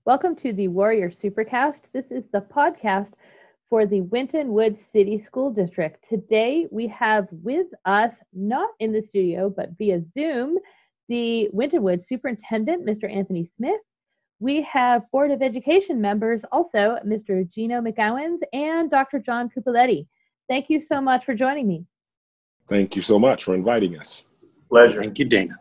Welcome to the Warrior Supercast. This is the podcast for the Winton Woods City School District. Today we have with us, not in the studio, but via Zoom, the Winton Woods Superintendent, Mr. Anthony Smith. We have Board of Education members also, Mr. Gino McGowens and Dr. John Cuppoletti. Thank you so much for joining me. Thank you so much for inviting us. Pleasure. Thank you, Dana.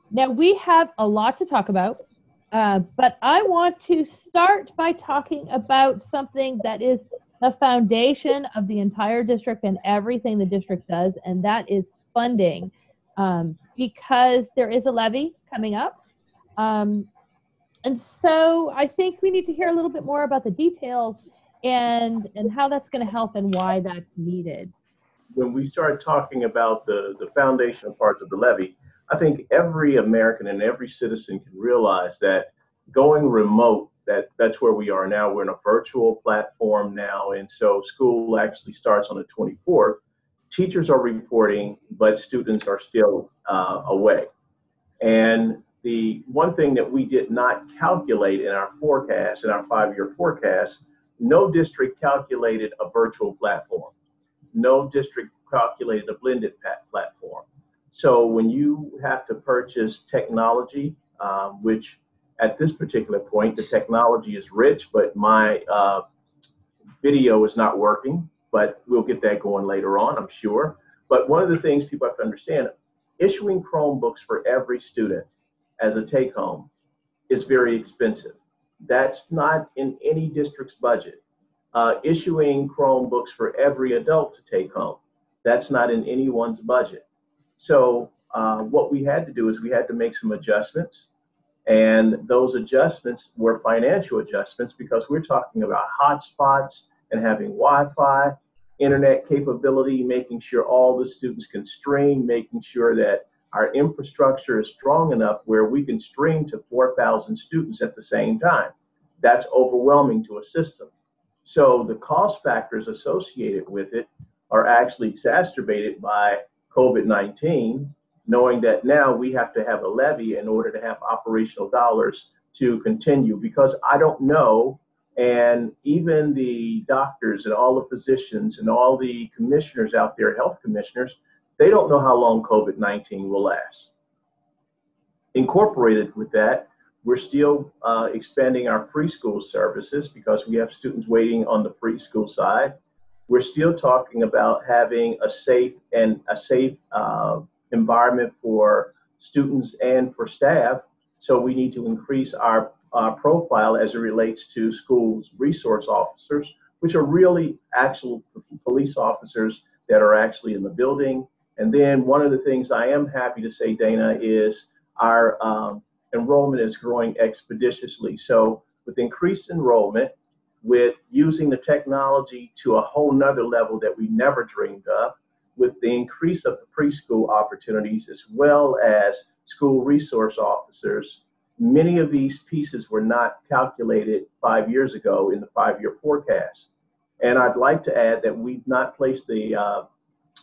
Now, we have a lot to talk about, but I want to start by talking about something that is the foundation of the entire district and everything the district does, and that is funding, because there is a levy coming up. And so I think we need to hear a little bit more about the details and how that's going to help and why that's needed. When we start talking about the foundational parts of the levy, I think every American and every citizen can realize that going remote, that's where we are now. We're in a virtual platform now, and so school actually starts on the 24th. Teachers are reporting, but students are still away. And the one thing that we did not calculate in our forecast, in our 5-year forecast, no district calculated a virtual platform. No district calculated a blended platform. So when you have to purchase technology, which at this particular point, the technology is rich, but my video is not working, but we'll get that going later on, I'm sure. But one of the things people have to understand, issuing Chromebooks for every student as a take-home is very expensive. That's not in any district's budget. Issuing Chromebooks for every adult to take home, that's not in anyone's budget. So what we had to do is we had to make some adjustments, and those adjustments were financial adjustments because we're talking about hotspots and having Wi-Fi, internet capability, making sure all the students can stream, making sure that our infrastructure is strong enough where we can stream to 4,000 students at the same time. That's overwhelming to a system. So the cost factors associated with it are actually exacerbated by COVID-19, knowing that now we have to have a levy in order to have operational dollars to continue, because I don't know, and even the doctors and all the physicians and all the commissioners out there, health commissioners, they don't know how long COVID-19 will last. Incorporated with that, we're still expanding our preschool services because we have students waiting on the preschool side. We're still talking about having a safe environment for students and for staff. So we need to increase our profile as it relates to schools resource officers, which are really actual police officers that are actually in the building. And then one of the things I am happy to say, Dana, is our enrollment is growing expeditiously. So with increased enrollment, with using the technology to a whole nother level that we never dreamed of, with the increase of the preschool opportunities as well as school resource officers, many of these pieces were not calculated 5 years ago in the 5-year forecast. And I'd like to add that we've not placed a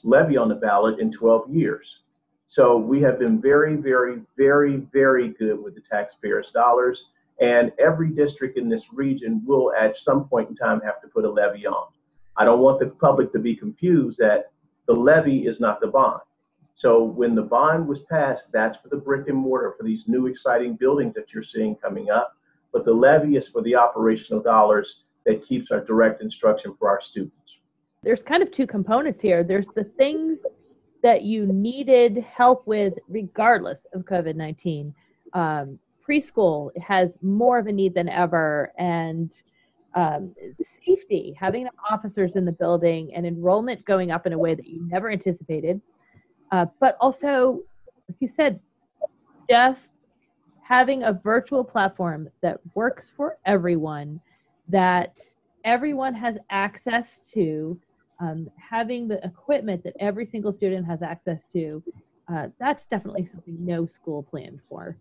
levy on the ballot in 12 years. So we have been very, very, very, very good with the taxpayers' dollars, and every district in this region will at some point in time have to put a levy on. I don't want the public to be confused that the levy is not the bond. So when the bond was passed, that's for the brick and mortar, for these new exciting buildings that you're seeing coming up, but the levy is for the operational dollars that keeps our direct instruction for our students. There's kind of two components here. There's the things that you needed help with regardless of COVID-19. Preschool has more of a need than ever, and safety, having enough officers in the building and enrollment going up in a way that you never anticipated. But also, like you said, just having a virtual platform that works for everyone, that everyone has access to, having the equipment that every single student has access to, that's definitely something no school planned for.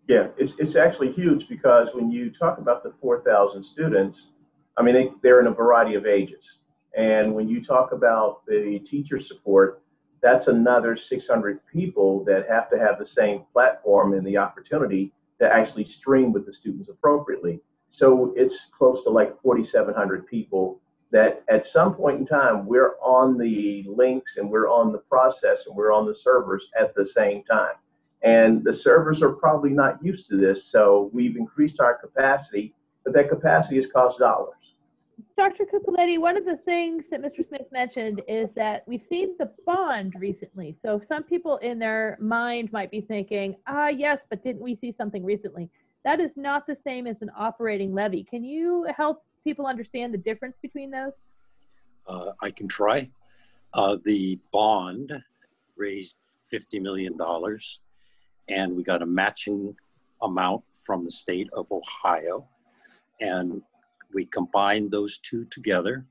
Yeah, it's actually huge because when you talk about the 4,000 students, I mean, they're in a variety of ages. And when you talk about the teacher support, that's another 600 people that have to have the same platform and the opportunity to actually stream with the students appropriately. So it's close to like 4,700 people that at some point in time, we're on the links and we're on the process and we're on the servers at the same time. And the servers are probably not used to this. So we've increased our capacity, but that capacity has cost dollars. Dr. Cuppoletti, one of the things that Mr. Smith mentioned is that we've seen the bond recently. So some people in their mind might be thinking, yes, but didn't we see something recently? That is not the same as an operating levy. Can you help people understand the difference between those? I can try. The bond raised $50 million, and we got a matching amount from the state of Ohio. And we combined those two together,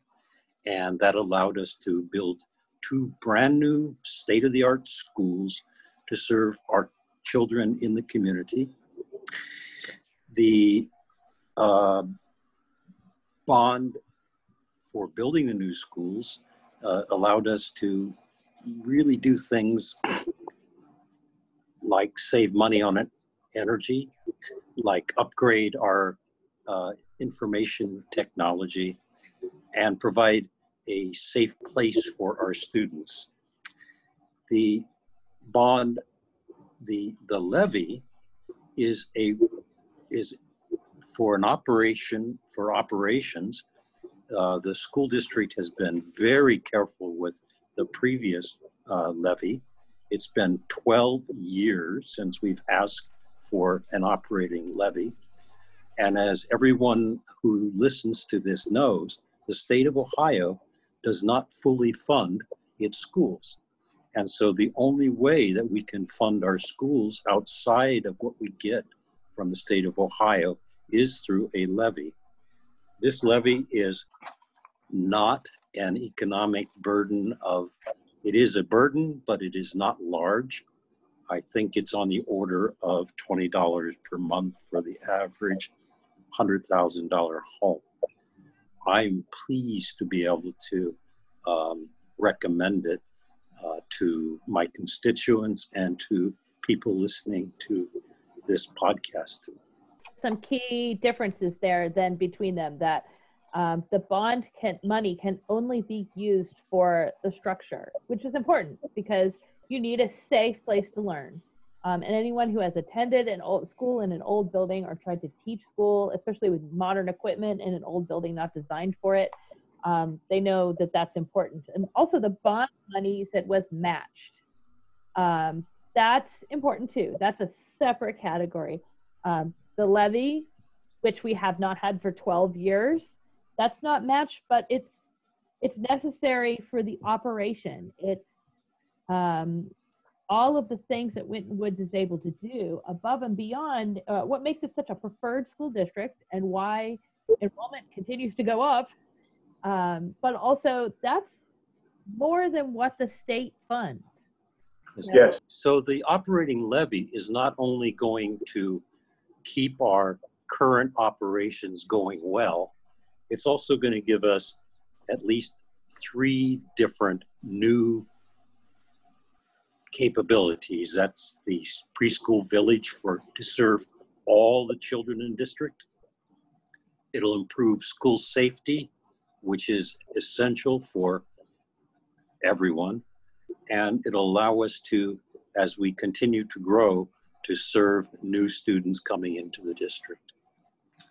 and that allowed us to build 2 brand new state-of-the-art schools to serve our children in the community. The bond for building the new schools allowed us to really do things like save money on energy, like upgrade our information technology, and provide a safe place for our students. The bond, the levy is for operations. The school district has been very careful with the previous levy. It's been 12 years since we've asked for an operating levy. And as everyone who listens to this knows, the state of Ohio does not fully fund its schools. And so the only way that we can fund our schools outside of what we get from the state of Ohio is through a levy. This levy is not an economic burden it is a burden, but it is not large. I think it's on the order of $20 per month for the average $100,000 home. I'm pleased to be able to recommend it to my constituents and to people listening to this podcast. Some key differences there then between them, that the bond money can only be used for the structure, which is important because you need a safe place to learn. And anyone who has attended an old school in an old building or tried to teach school, especially with modern equipment in an old building not designed for it, they know that that's important. And also the bond money you said was matched. That's important too. That's a separate category. The levy, which we have not had for 12 years, that's not matched, but it's necessary for the operation. It's all of the things that Winton Woods is able to do above and beyond what makes it such a preferred school district and why enrollment continues to go up. But also that's more than what the state funds. Yes. So the operating levy is not only going to keep our current operations going well, it's also going to give us at least 3 different new capabilities. That's the preschool village to serve all the children in district. It'll improve school safety, which is essential for everyone. And it'll allow us to, as we continue to grow, to serve new students coming into the district.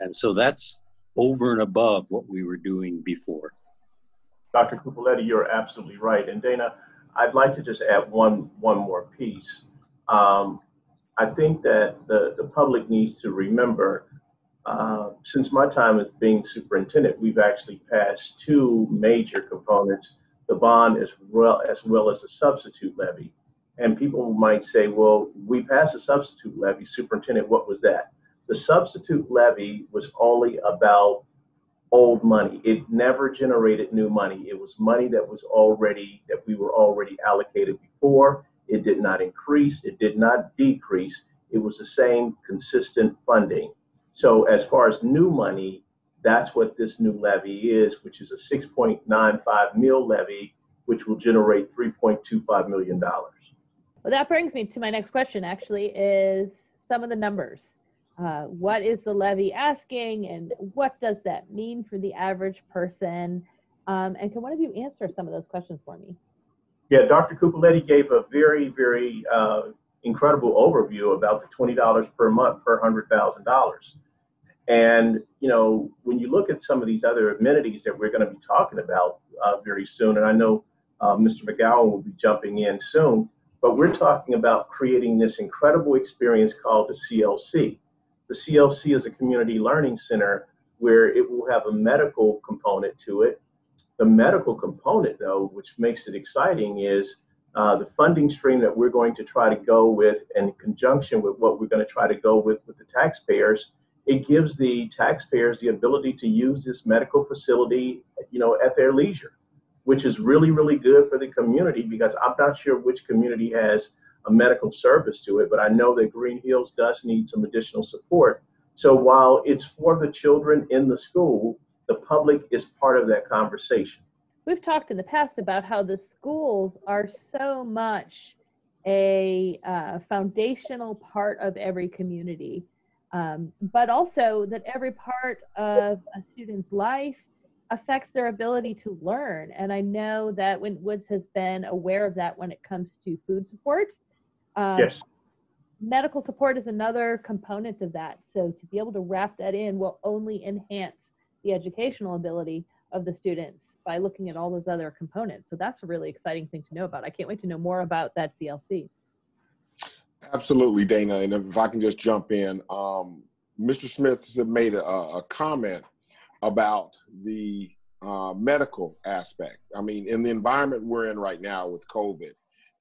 And so that's over and above what we were doing before. Dr. Cuppoletti, you're absolutely right. And Dana, I'd like to just add one more piece. I think that the public needs to remember, since my time as being superintendent, we've actually passed 2 major components, the bond as well as a substitute levy. And people might say, well, we passed a substitute levy, superintendent, what was that? The substitute levy was only about old money. It never generated new money. It was money that we were already allocated before. It did not increase. It did not decrease. It was the same consistent funding. So as far as new money, that's what this new levy is, which is a 6.95 mil levy, which will generate $3.25 million. Well, that brings me to my next question, actually, is some of the numbers. What is the levy asking, and what does that mean for the average person? And can one of you answer some of those questions for me? Yeah, Dr. Cuppoletti gave a very, very incredible overview about the $20 per month per $100,000. And, you know, when you look at some of these other amenities that we're going to be talking about very soon, and I know Mr. McGowan will be jumping in soon, but we're talking about creating this incredible experience called the CLC. The CLC is a community learning center where it will have a medical component to it. The medical component, though, which makes it exciting, is the funding stream that we're going to try to go with, in conjunction with what we're going to try to go with the taxpayers. It gives the taxpayers the ability to use this medical facility, you know, at their leisure, which is really, really good for the community, because I'm not sure which community has a medical service to it, but I know that Green Hills does need some additional support. So while it's for the children in the school, the public is part of that conversation. We've talked in the past about how the schools are so much a foundational part of every community, but also that every part of a student's life affects their ability to learn. And I know that Winton Woods has been aware of that when it comes to food support. Yes. Medical support is another component of that. So to be able to wrap that in will only enhance the educational ability of the students by looking at all those other components. So that's a really exciting thing to know about. I can't wait to know more about that CLC. Absolutely, Dana. And if I can just jump in, Mr. Smith made a comment about the medical aspect. I mean, in the environment we're in right now with COVID,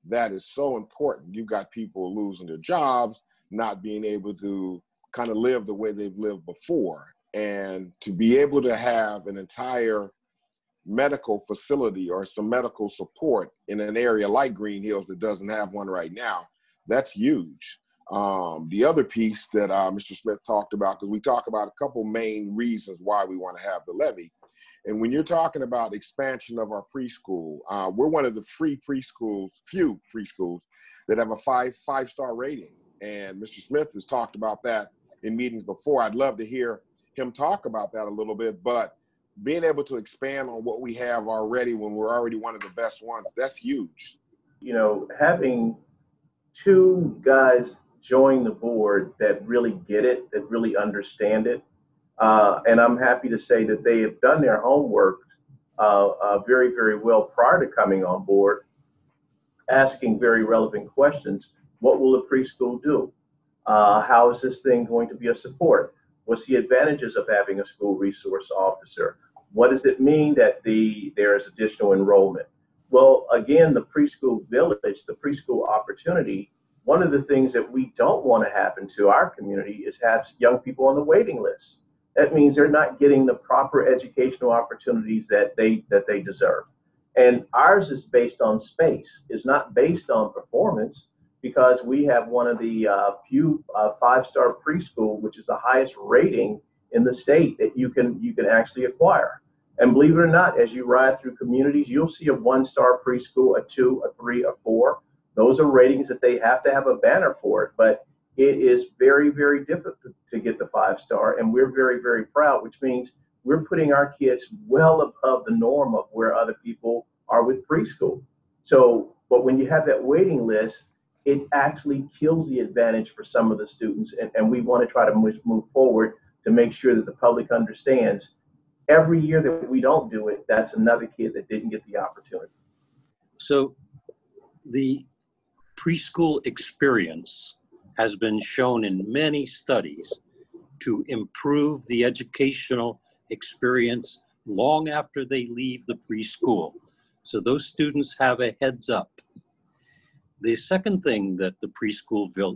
that is so important. You've got people losing their jobs, not being able to kind of live the way they've lived before. And to be able to have an entire medical facility or some medical support in an area like Green Hills that doesn't have one right now, that's huge. The other piece that Mr. Smith talked about, because we talk about a couple main reasons why we want to have the levy. And when you're talking about expansion of our preschool, we're one of the few preschools that have a five-star rating. And Mr. Smith has talked about that in meetings before. I'd love to hear him talk about that a little bit, but being able to expand on what we have already when we're already one of the best ones, that's huge. You know, having two guys join the board that really get it, that really understand it, and I'm happy to say that they have done their homework very, very well prior to coming on board, asking very relevant questions. What will a preschool do? How is this thing going to be a support? What's the advantages of having a school resource officer? What does it mean that there is additional enrollment? Well, again, the preschool village, the preschool opportunity, one of the things that we don't want to happen to our community is have young people on the waiting list. That means they're not getting the proper educational opportunities that they deserve. And ours is based on space. It's not based on performance, because we have one of the few five-star preschool, which is the highest rating in the state that you can actually acquire. And believe it or not, as you ride through communities, you'll see a one-star preschool, a 2, a 3, a 4. Those are ratings that they have to have a banner for it, but it is very, very difficult to get the 5-star, and we're very, very proud, which means we're putting our kids well above the norm of where other people are with preschool. So, but when you have that waiting list, it actually kills the advantage for some of the students, and we want to try to move forward to make sure that the public understands every year that we don't do it, that's another kid that didn't get the opportunity. So the preschool experience has been shown in many studies to improve the educational experience long after they leave the preschool. So those students have a heads up. The second thing that the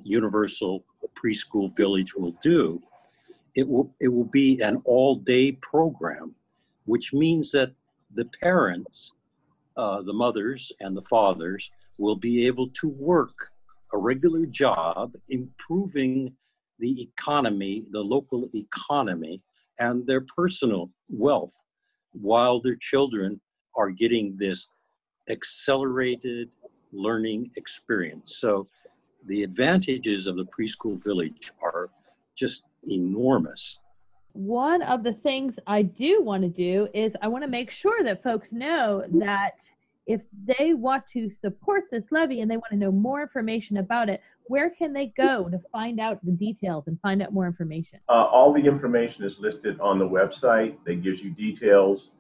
universal preschool village will do, it will be an all-day program, which means that the parents, the mothers and the fathers, will be able to work a regular job, improving the economy, the local economy, and their personal wealth, while their children are getting this accelerated learning experience. So the advantages of the preschool village are just enormous. One of the things I do want to do is I want to make sure that folks know that if they want to support this levy and they want to know more information about it, where can they go to find out the details and find out more information? All the information is listed on the website that gives you details.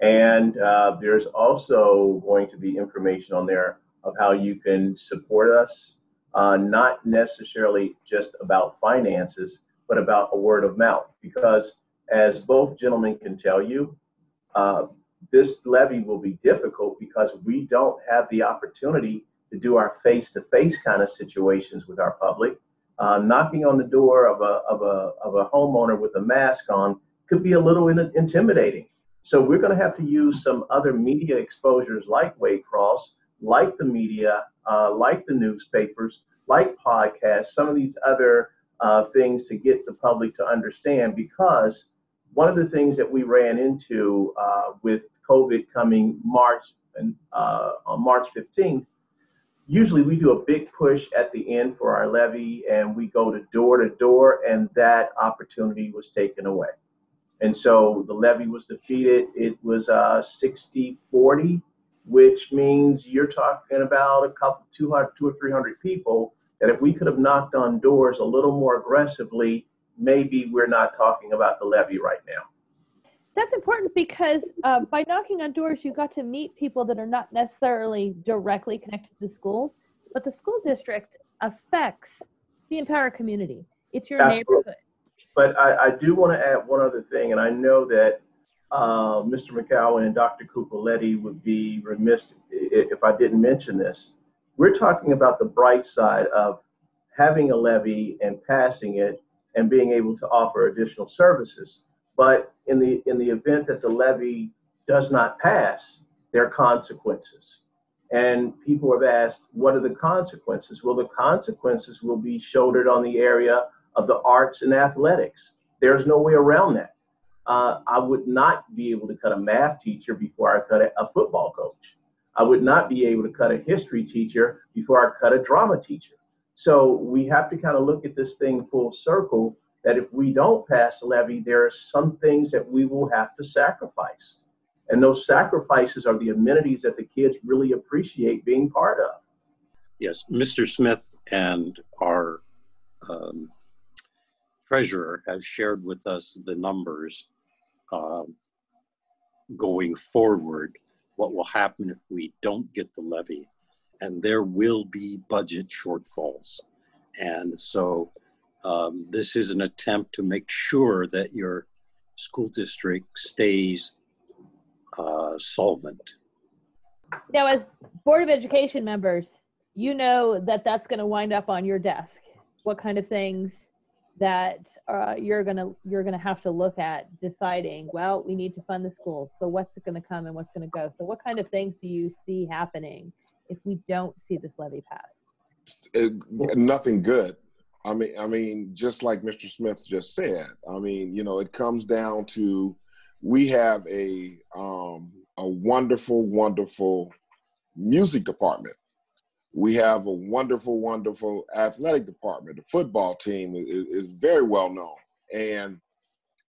And there's also going to be information on there of how you can support us, not necessarily just about finances, but about a word of mouth. Because as both gentlemen can tell you, this levy will be difficult because we don't have the opportunity to do our face-to-face kind of situations with our public. Knocking on the door of a homeowner with a mask on could be a little intimidating. So we're going to have to use some other media exposures like Waycross, like the media, like the newspapers, like podcasts, some of these other things to get the public to understand, because one of the things that we ran into with COVID coming on March 15th, usually we do a big push at the end for our levy and we go to door, and that opportunity was taken away. And so the levy was defeated. It was 60-40, which means you're talking about a couple, 200 or 300 people that if we could have knocked on doors a little more aggressively, maybe we're not talking about the levy right now. That's important because by knocking on doors, you got to meet people that are not necessarily directly connected to the schools, but the school district affects the entire community. It's your neighborhood. But I do want to add one other thing, and I know that Mr. McGowan and Dr. Cuppoletti would be remiss if I didn't mention this. We're talking about the bright side of having a levy and passing it and being able to offer additional services. But in the event that the levy does not pass, there are consequences. And people have asked, what are the consequences? Well, the consequences will be shouldered on the area of the arts and athletics. There's no way around that. I would not be able to cut a math teacher before I cut a football coach. I would not be able to cut a history teacher before I cut a drama teacher. So we have to kind of look at this thing full circle, that if we don't pass a levy, there are some things that we will have to sacrifice. And those sacrifices are the amenities that the kids really appreciate being part of. Yes, Mr. Smith and our treasurer has shared with us the numbers going forward, what will happen if we don't get the levy. And there will be budget shortfalls. And so this is an attempt to make sure that your school district stays solvent. Now, as Board of Education members, you know that that's going to wind up on your desk. What kind of things that you're gonna have to look at deciding, well, we need to fund the schools, so what's going to come and what's going to go? So what kind of things do you see happening if we don't see this levy pass? Nothing good. I mean, just like Mr. Smith just said, I mean, you know, it comes down to, we have a wonderful, wonderful music department. We have a wonderful, wonderful athletic department. The football team is very well known. And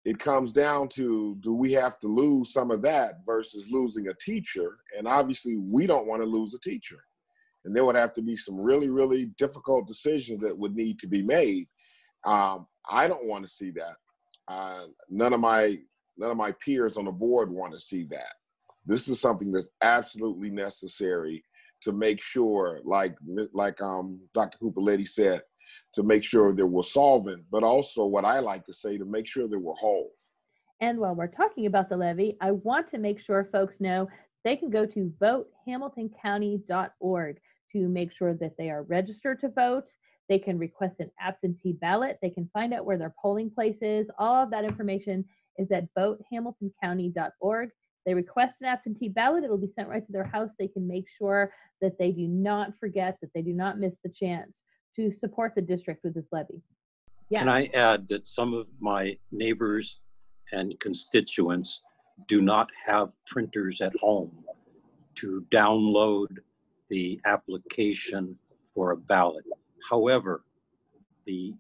it comes down to, do we have to lose some of that versus losing a teacher? And obviously, we don't want to lose a teacher. And there would have to be some really, really difficult decisions that would need to be made. I don't want to see that. None of my peers on the board want to see that. This is something that's absolutely necessary to make sure, like Dr. Cuppoletti said, to make sure that we're solvent, but also what I like to say, to make sure that we're whole. And while we're talking about the levy, I want to make sure folks know they can go to votehamiltoncounty.org to make sure that they are registered to vote. They can request an absentee ballot. They can find out where their polling place is. All of that information is at votehamiltoncounty.org. They request an absentee ballot. It'll be sent right to their house. They can make sure that they do not forget, that they do not miss the chance to support the district with this levy. Yeah. Can I add that some of my neighbors and constituents do not have printers at home to download the application for a ballot. However, the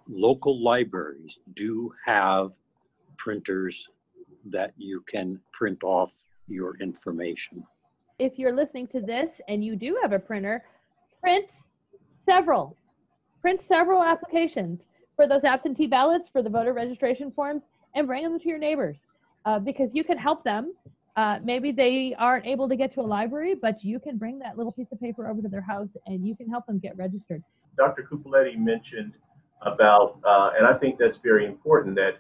local libraries do have printers that you can print off your information. If you're listening to this and you do have a printer, print several applications for those absentee ballots, for the voter registration forms, and bring them to your neighbors because you can help them. Maybe they aren't able to get to a library, but you can bring that little piece of paper over to their house and you can help them get registered. Dr. Cuppoletti mentioned about, and I think that's very important, that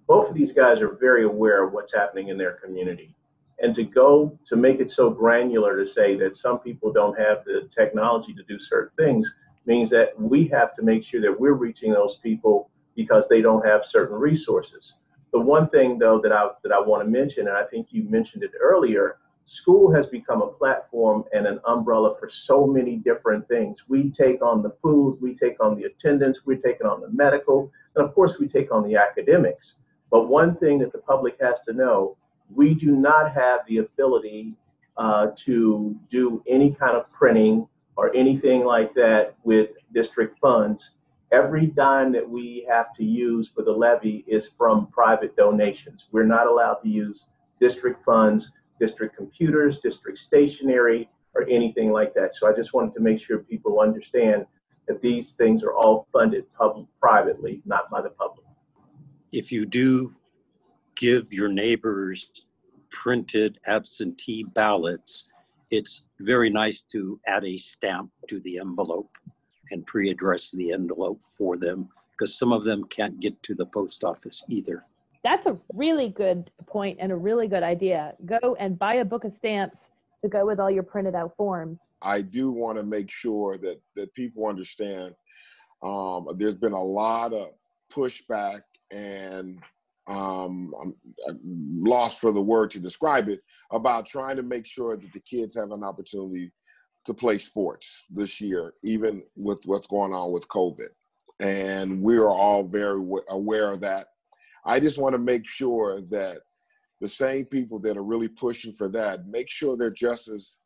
both of these guys are very aware of what's happening in their community. And to make it so granular to say that some people don't have the technology to do certain things means that we have to make sure that we're reaching those people because they don't have certain resources. The one thing, though, that I want to mention, and I think you mentioned it earlier, school has become a platform and an umbrella for so many different things. We take on the food, we take on the attendance, we're taking on the medical, and of course we take on the academics. But one thing that the public has to know, we do not have the ability to do any kind of printing or anything like that with district funds. Every dime that we have to use for the levy is from private donations. We're not allowed to use district funds, district computers, district stationery, or anything like that. So I just wanted to make sure people understand that these things are all funded privately, not by the public. If you do give your neighbors printed absentee ballots, it's very nice to add a stamp to the envelope and pre-address the envelope for them, because some of them can't get to the post office either. That's a really good point and a really good idea. Go and buy a book of stamps to go with all your printed out forms. I do want to make sure that people understand there's been a lot of pushback and I'm lost for the word to describe it, about trying to make sure that the kids have an opportunity to play sports this year, even with what's going on with COVID. And we are all very aware of that. I just want to make sure that the same people that are really pushing for that, make sure they're just as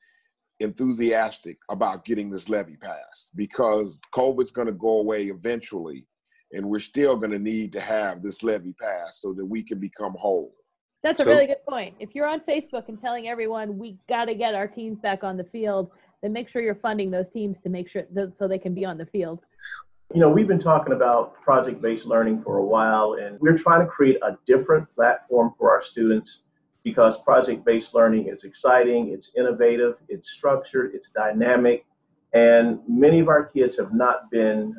enthusiastic about getting this levy passed, because COVID's going to go away eventually, and we're still going to need to have this levy passed so that we can become whole. That's a really good point. If you're on Facebook and telling everyone we got to get our teams back on the field, then make sure you're funding those teams to make sure so they can be on the field. You know, we've been talking about project-based learning for a while, and we're trying to create a different platform for our students because project-based learning is exciting, it's innovative, it's structured, it's dynamic, and many of our kids have not been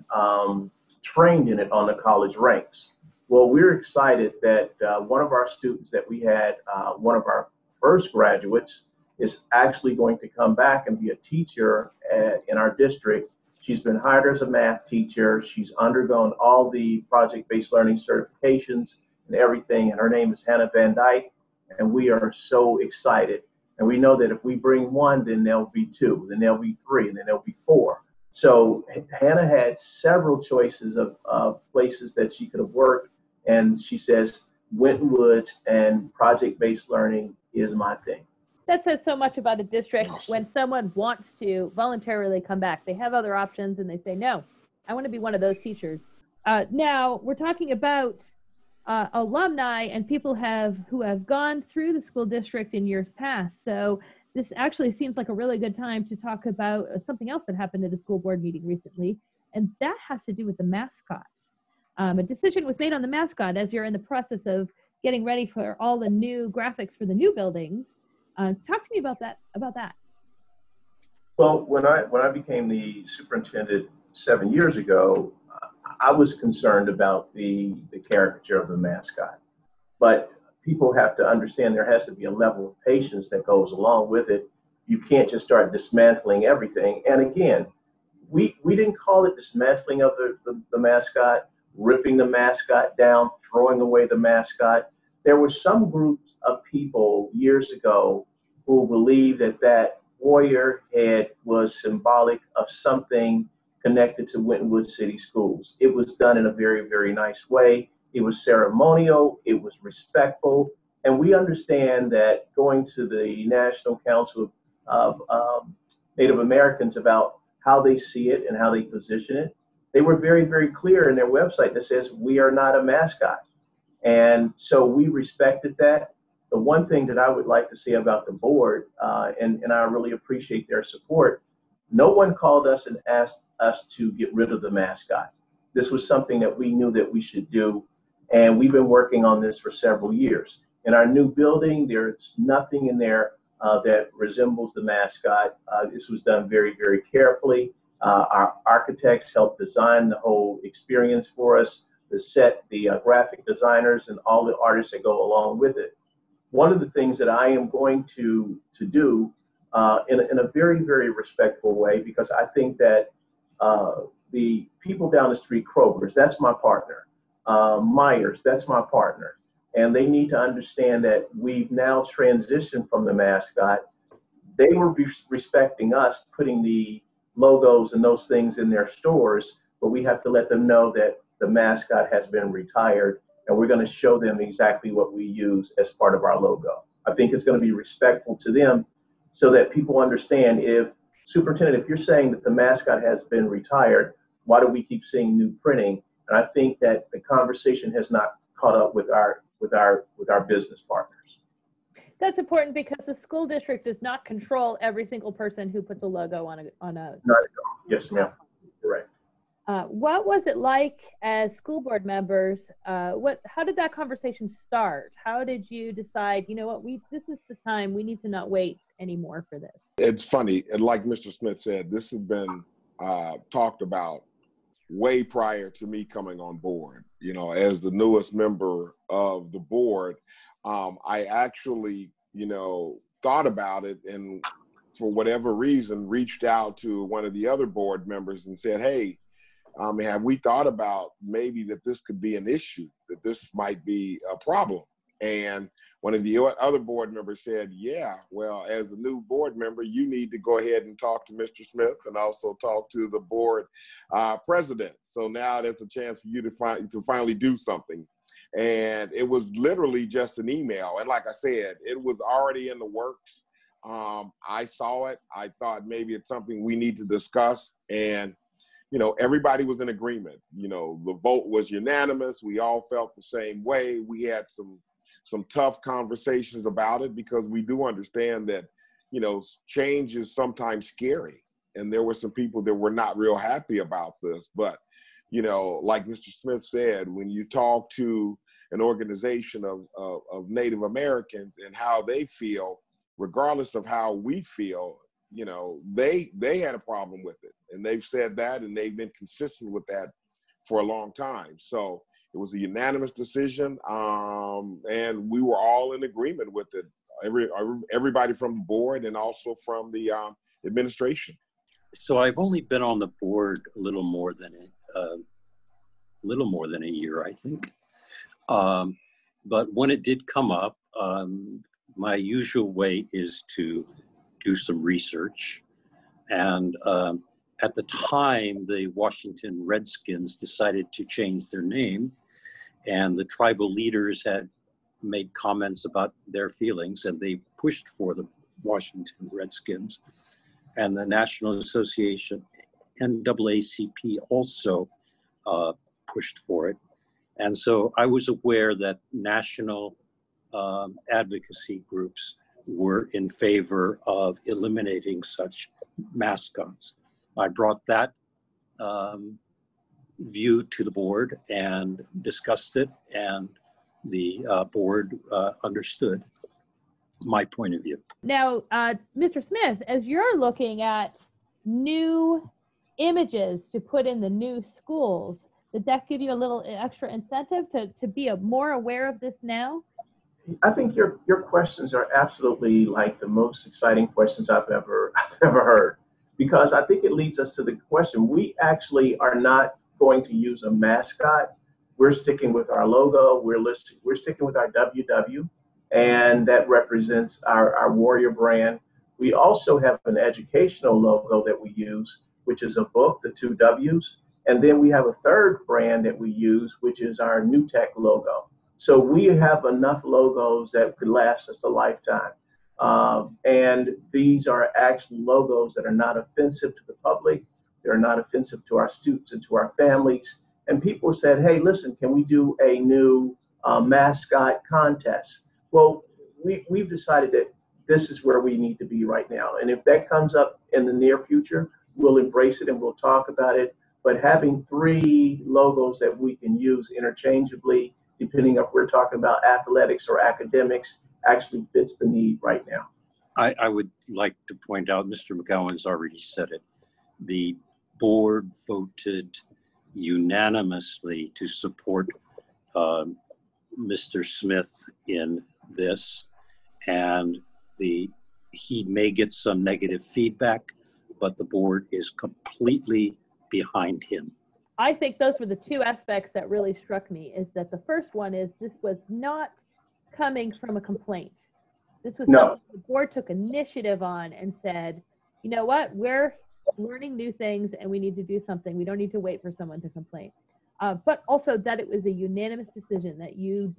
trained in it on the college ranks. Well, we're excited that one of our students that we had, one of our first graduates, is actually going to come back and be a teacher in our district. She's been hired as a math teacher. She's undergone all the project-based learning certifications and everything, and her name is Hannah Van Dyke, and we are so excited. And we know that if we bring one, then there'll be two, then there'll be three, and then there'll be four. So Hannah had several choices of places that she could have worked, and she says, Winton Woods and project-based learning is my thing. That says so much about a district. When someone wants to voluntarily come back, they have other options and they say, no, I want to be one of those teachers. Now we're talking about alumni and people who have gone through the school district in years past. So this actually seems like a really good time to talk about something else that happened at a school board meeting recently, and that has to do with the mascots. A decision was made on the mascot as you're in the process of getting ready for all the new graphics for the new buildings. Talk to me about that. Well, when I became the superintendent 7 years ago, I was concerned about the caricature of the mascot. But people have to understand there has to be a level of patience that goes along with it. You can't just start dismantling everything. And again, we didn't call it dismantling of the mascot, ripping the mascot down, throwing away the mascot. There were some groups of people years ago who believed that warrior head was symbolic of something connected to Winton Woods City Schools. It was done in a very, very nice way. It was ceremonial, it was respectful, and we understand that going to the National Council of Native Americans about how they see it and how they position it, they were very, very clear in their website that says, we are not a mascot. And so we respected that. The one thing that I would like to say about the board, and I really appreciate their support, no one called us and asked us to get rid of the mascot. This was something that we knew that we should do, and we've been working on this for several years. In our new building, there's nothing in there that resembles the mascot. This was done very, very carefully. Our architects helped design the whole experience for us, the set, the graphic designers, and all the artists that go along with it. One of the things that I am going to do in a very, very respectful way, because I think that the people down the street, Kroger's, that's my partner. Myers, that's my partner. And they need to understand that we've now transitioned from the mascot. They were respecting us putting the logos and those things in their stores, but we have to let them know that the mascot has been retired, and we're going to show them exactly what we use as part of our logo. I think it's going to be respectful to them so that people understand, if Superintendent, if you're saying that the mascot has been retired, why do we keep seeing new printing? And I think that the conversation has not caught up with our business partners. That's important because the school district does not control every single person who puts a logo on a. Not at all. Yes, ma'am. Correct. What was it like as school board members? How did that conversation start? How did you decide, you know what, this is the time, we need to not wait anymore for this? It's funny, and like Mr. Smith said, this has been talked about way prior to me coming on board. You know, as the newest member of the board, I actually, thought about it, and for whatever reason, reached out to one of the other board members and said, hey, have we thought about maybe that this could be an issue, that this might be a problem? And one of the other board members said, yeah, well, as a new board member, you need to go ahead and talk to Mr. Smith and also talk to the board president. So now there's a chance for you to finally do something. And it was literally just an email. And like I said, it was already in the works. I saw it. I thought maybe it's something we need to discuss. And everybody was in agreement. The vote was unanimous. We all felt the same way. We had some tough conversations about it because we do understand that, change is sometimes scary. And there were some people that were not real happy about this. But, like Mr. Smith said, when you talk to an organization of Native Americans and how they feel, regardless of how we feel, they had a problem with it. And they've said that, and they've been consistent with that for a long time. So it was a unanimous decision, and we were all in agreement with it. Everybody from the board and also from the administration. So I've only been on the board a little more than a year, I think. But when it did come up, my usual way is to do some research. And at the time, the Washington Redskins decided to change their name, and the tribal leaders had made comments about their feelings, and they pushed for the Washington Redskins. And the National Association, NAACP, also pushed for it. And so I was aware that national advocacy groups were in favor of eliminating such mascots. I brought that view to the board and discussed it, and the board understood my point of view. Now, Mr. Smith, as you're looking at new images to put in the new schools, did that give you a little extra incentive to be more aware of this now? I think your questions are absolutely like the most exciting questions I've ever heard, because I think it leads us to the question. We actually are not going to use a mascot. We're sticking with our logo. We're sticking with our WW, and that represents our Warrior brand. We also have an educational logo that we use, which is a book, the 2 W's. And then we have a third brand that we use, which is our New Tech logo. So we have enough logos that could last us a lifetime. And these are actually logos that are not offensive to the public. they're not offensive to our students and to our families. And people said, hey, listen, can we do a new mascot contest? Well, we've decided that this is where we need to be right now. And if that comes up in the near future, we'll embrace it and we'll talk about it. But having 3 logos that we can use interchangeably, depending if we're talking about athletics or academics, actually fits the need right now. I would like to point out, Mr. McGowan's already said it, the board voted unanimously to support Mr. Smith in this, and he may get some negative feedback, but the board is completely behind him. I think those were the 2 aspects that really struck me, is that the first one is this was not coming from a complaint. This was something the board took initiative on and said, you know what, we're learning new things and we need to do something. We don't need to wait for someone to complain. But also that it was a unanimous decision, that you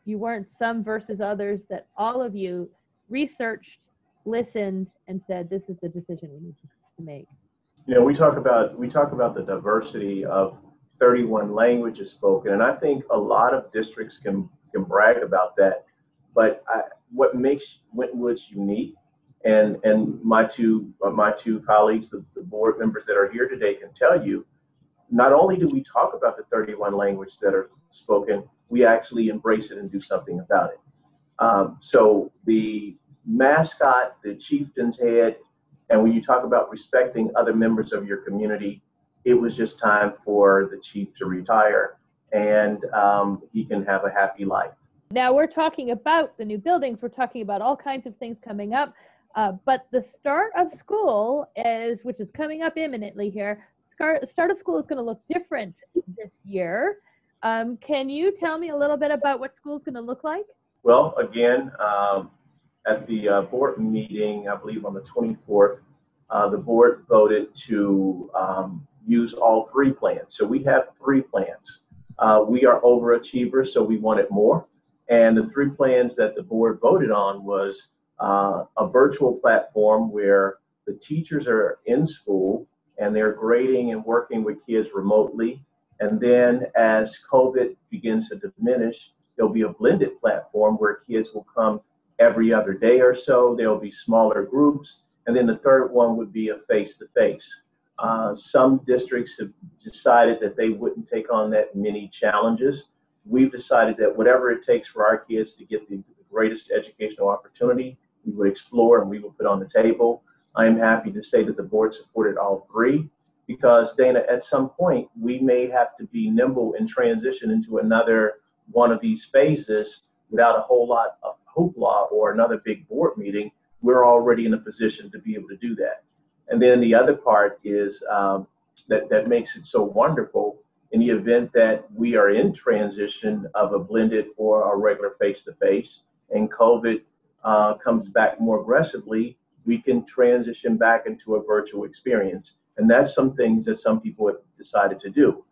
weren't some versus others, that all of you researched, listened, and said, this is the decision we need to make. You know, we talk about the diversity of 31 languages spoken, and I think a lot of districts can brag about that. But what makes Winton Woods unique, and my two colleagues, the board members that are here today, can tell you, not only do we talk about the 31 languages that are spoken, we actually embrace it and do something about it. So the mascot, the chieftain's head, and when you talk about respecting other members of your community, it was just time for the chief to retire, and he can have a happy life. Now we're talking about the new buildings. We're talking about all kinds of things coming up. But the start of school which is coming up imminently here, start of school is going to look different this year. Can you tell me a little bit about what school is going to look like? Well, again, at the board meeting, I believe on the 24th, the board voted to use all 3 plans. So we have 3 plans. We are overachievers, so we wanted more. And the 3 plans that the board voted on was a virtual platform where the teachers are in school and they're grading and working with kids remotely. And then as COVID begins to diminish, there'll be a blended platform where kids will come every other day or so. There'll be smaller groups. And then the third one would be a face-to-face. Some districts have decided that they wouldn't take on that many challenges. We've decided that whatever it takes for our kids to get the greatest educational opportunity, we would explore and we will put on the table. I am happy to say that the board supported all 3 because, Dana, at some point, we may have to be nimble and transition into another one of these phases without a whole lot of hoopla or another big board meeting. We're already in a position to be able to do that. And then the other part is that makes it so wonderful. In the event that we are in transition of a blended or a regular face-to-face and COVID comes back more aggressively, we can transition back into a virtual experience. And that's some things that some people have decided to do.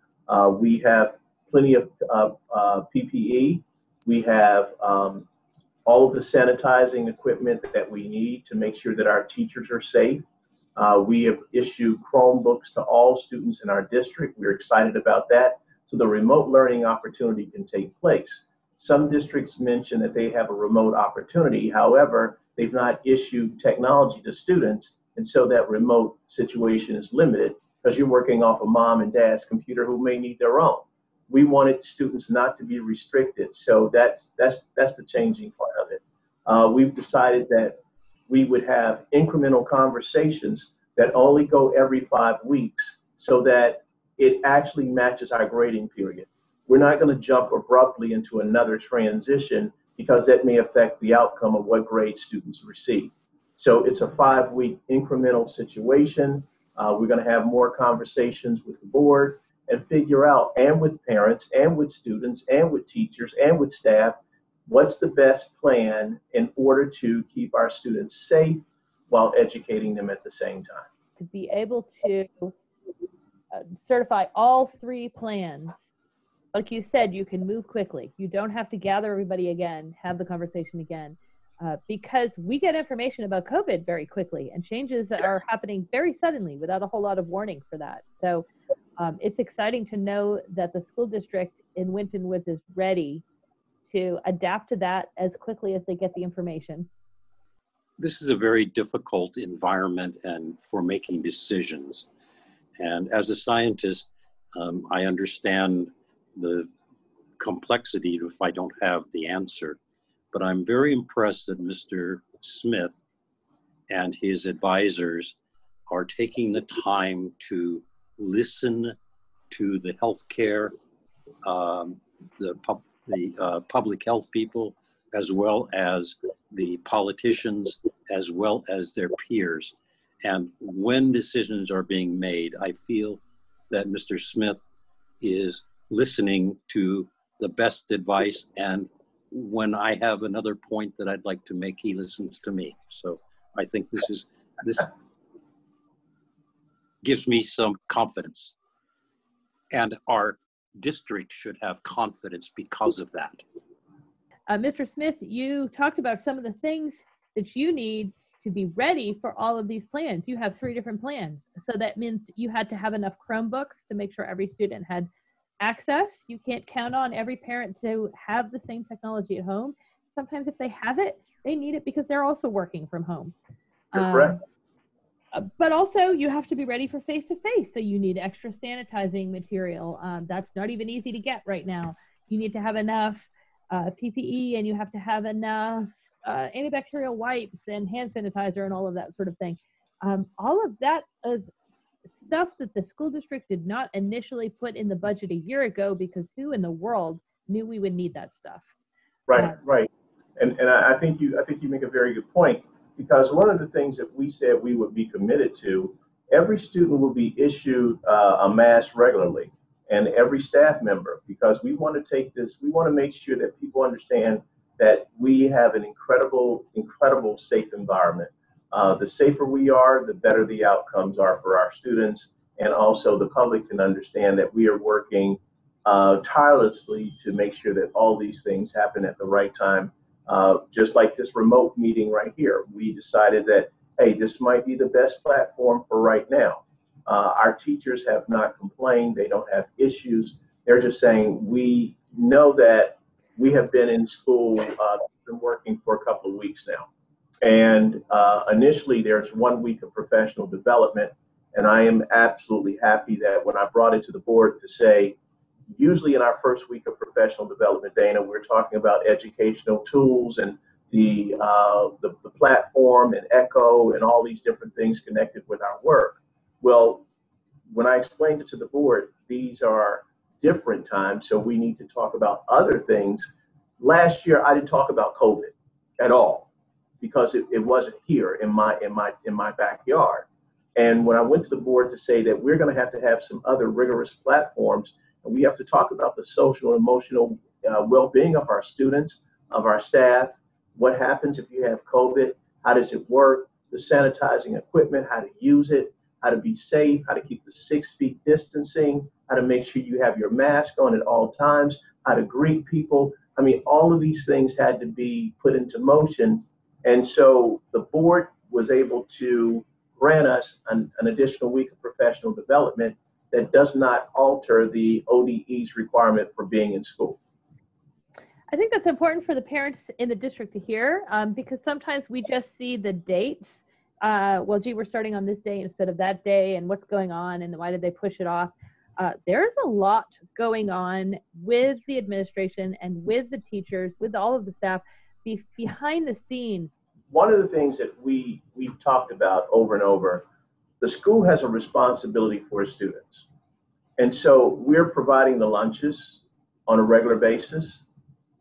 We have plenty of PPE. We have all of the sanitizing equipment that we need to make sure that our teachers are safe. We have issued Chromebooks to all students in our district. We're excited about that. So the remote learning opportunity can take place. Some districts mention that they have a remote opportunity. However, they've not issued technology to students. And so that remote situation is limited because you're working off of mom and dad's computer who may need their own. We wanted students not to be restricted. So that's the changing part of it. We've decided that we would have incremental conversations that only go every 5 weeks so that it actually matches our grading period. We're not going to jump abruptly into another transition because that may affect the outcome of what grade students receive. So it's a 5-week incremental situation. We're going to have more conversations with the board and figure out, and with parents and with students and with teachers and with staff, what's the best plan in order to keep our students safe while educating them at the same time. To be able to certify all 3 plans, like you said, you can move quickly. You don't have to gather everybody again, have the conversation again. because we get information about COVID very quickly, and changes are happening very suddenly without a whole lot of warning for that. So it's exciting to know that the school district in Winton Woods is ready to adapt to that as quickly as they get the information. This is a very difficult environment and for making decisions. And as a scientist, I understand the complexity if I don't have the answer. But I'm very impressed that Mr. Smith and his advisors are taking the time to listen to the healthcare, the public health people, as well as the politicians, as well as their peers. And when decisions are being made, I feel that Mr. Smith is listening to the best advice, and when I have another point that I'd like to make, he listens to me. So I think this gives me some confidence, and our district should have confidence because of that. Mr. Smith, you talked about some of the things that you need to be ready for all of these plans. You have 3 different plans. So that means you had to have enough Chromebooks to make sure every student had access. You can't count on every parent to have the same technology at home. Sometimes if they have it, they need it because they're also working from home. Correct. But also you have to be ready for face-to-face. So you need extra sanitizing material. That's not even easy to get right now. You need to have enough PPE, and you have to have enough antibacterial wipes and hand sanitizer and all of that sort of thing. All of that is stuff that the school district did not initially put in the budget a year ago, because who in the world knew we would need that stuff? Right, right. And I think you make a very good point, because one of the things that we said we would be committed to, every student will be issued a mask regularly, and every staff member, because we want to make sure that people understand that we have an incredible safe environment. The safer we are, the better the outcomes are for our students, and also the public can understand that we are working tirelessly to make sure that all these things happen at the right time. Just like this remote meeting right here, we decided that, hey, this might be the best platform for right now. Our teachers have not complained. They don't have issues. They're just saying, we know that we have been in school, been working for a couple of weeks now. And initially there's 1 week of professional development. And I am absolutely happy that when I brought it to the board to say, usually in our first week of professional development, Dana, we're talking about educational tools and the platform and Echo and all these different things connected with our work. Well, when I explained it to the board, these are different times, so we need to talk about other things. Last year, I didn't talk about COVID at all, because it wasn't here in my backyard. And when I went to the board to say that we're going to have some other rigorous platforms, and we have to talk about the social and emotional well-being of our students, of our staff, what happens if you have COVID, how does it work, the sanitizing equipment, how to use it, how to be safe, how to keep the 6 feet distancing, how to make sure you have your mask on at all times, how to greet people. I mean, all of these things had to be put into motion. And so the board was able to grant us an additional week of professional development that does not alter the ODE's requirement for being in school. I think that's important for the parents in the district to hear, because sometimes we just see the dates. Well, gee, we're starting on this day instead of that day, and what's going on, and why did they push it off? There's a lot going on with the administration and with the teachers, with all of the staff behind the scenes. One of the things that we've talked about over and over, the school has a responsibility for its students. And so we're providing the lunches on a regular basis.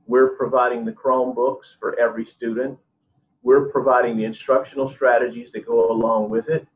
We're providing the Chromebooks for every student. We're providing the instructional strategies that go along with it.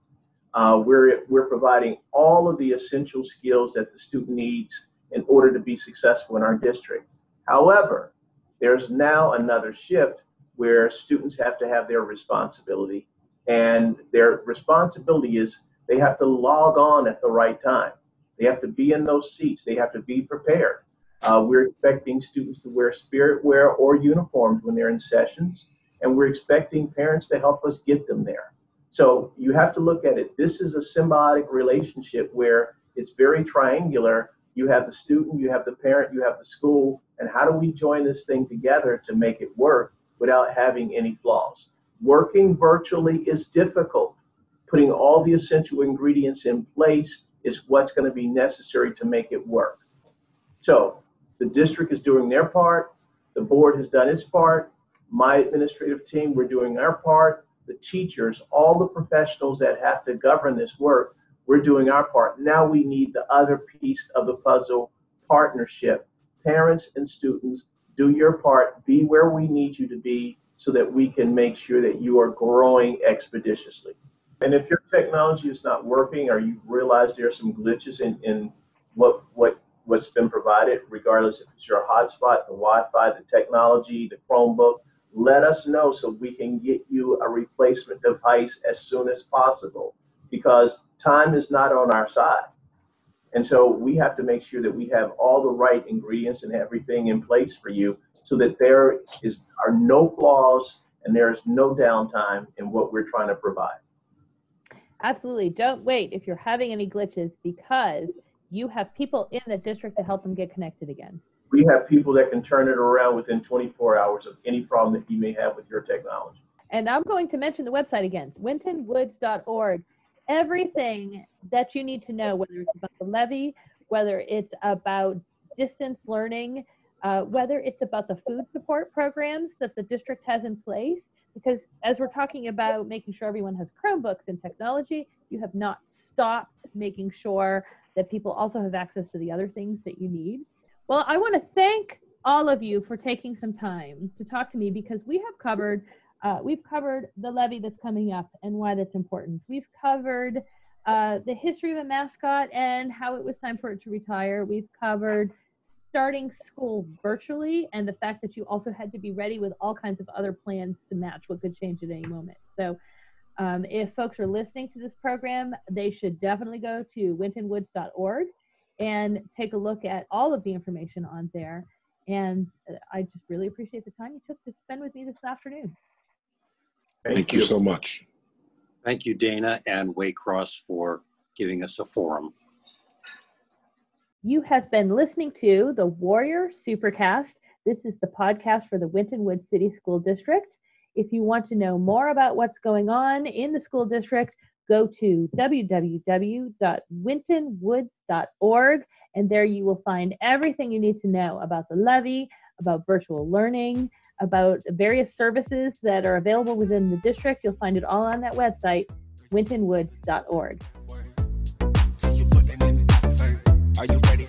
We're providing all of the essential skills that the student needs in order to be successful in our district. However, there's now another shift where students have to have their responsibility, and their responsibility is they have to log on at the right time. They have to be in those seats. They have to be prepared. We're expecting students to wear spirit wear or uniforms when they're in sessions. and we're expecting parents to help us get them there. So you have to look at it. This is a symbiotic relationship where it's very triangular. You have the student, you have the parent, you have the school, and how do we join this thing together to make it work without having any flaws? Working virtually is difficult. Putting all the essential ingredients in place is what's going to be necessary to make it work. So the district is doing their part. The board has done its part. My administrative team, we're doing our part. The teachers, all the professionals that have to govern this work, we're doing our part. Now we need the other piece of the puzzle, partnership. Parents and students, do your part. Be where we need you to be so that we can make sure that you are growing expeditiously. And if your technology is not working or you realize there are some glitches in what's been provided, regardless if it's your hotspot, the Wi-Fi, the technology, the Chromebook, let us know so we can get you a replacement device as soon as possible, because time is not on our side. And so we have to make sure that we have all the right ingredients and everything in place for you so that there are no flaws and there is no downtime in what we're trying to provide. Absolutely. Don't wait if you're having any glitches, because you have people in the district to help them get connected again. We have people that can turn it around within 24 hours of any problem that you may have with your technology. And I'm going to mention the website again, wintonwoods.org. Everything that you need to know, whether it's about the levy, whether it's about distance learning, whether it's about the food support programs that the district has in place, because as we're talking about making sure everyone has Chromebooks and technology, you have not stopped making sure that people also have access to the other things that you need. Well, I want to thank all of you for taking some time to talk to me, because we've covered the levy that's coming up and why that's important. We've covered the history of a mascot and how it was time for it to retire. We've covered starting school virtually and the fact that you also had to be ready with all kinds of other plans to match what could change at any moment. So if folks are listening to this program, they should definitely go to wintonwoods.org and take a look at all of the information on there. And I just really appreciate the time you took to spend with me this afternoon. Thank you so much. Thank you, Dana and Waycross, for giving us a forum. You have been listening to the Warrior Supercast. This is the podcast for the Winton Woods City School District. If you want to know more about what's going on in the school district, go to www.wintonwoods.org, and there you will find everything you need to know about the levy, about virtual learning, about various services that are available within the district. You'll find it all on that website, wintonwoods.org. Are you ready?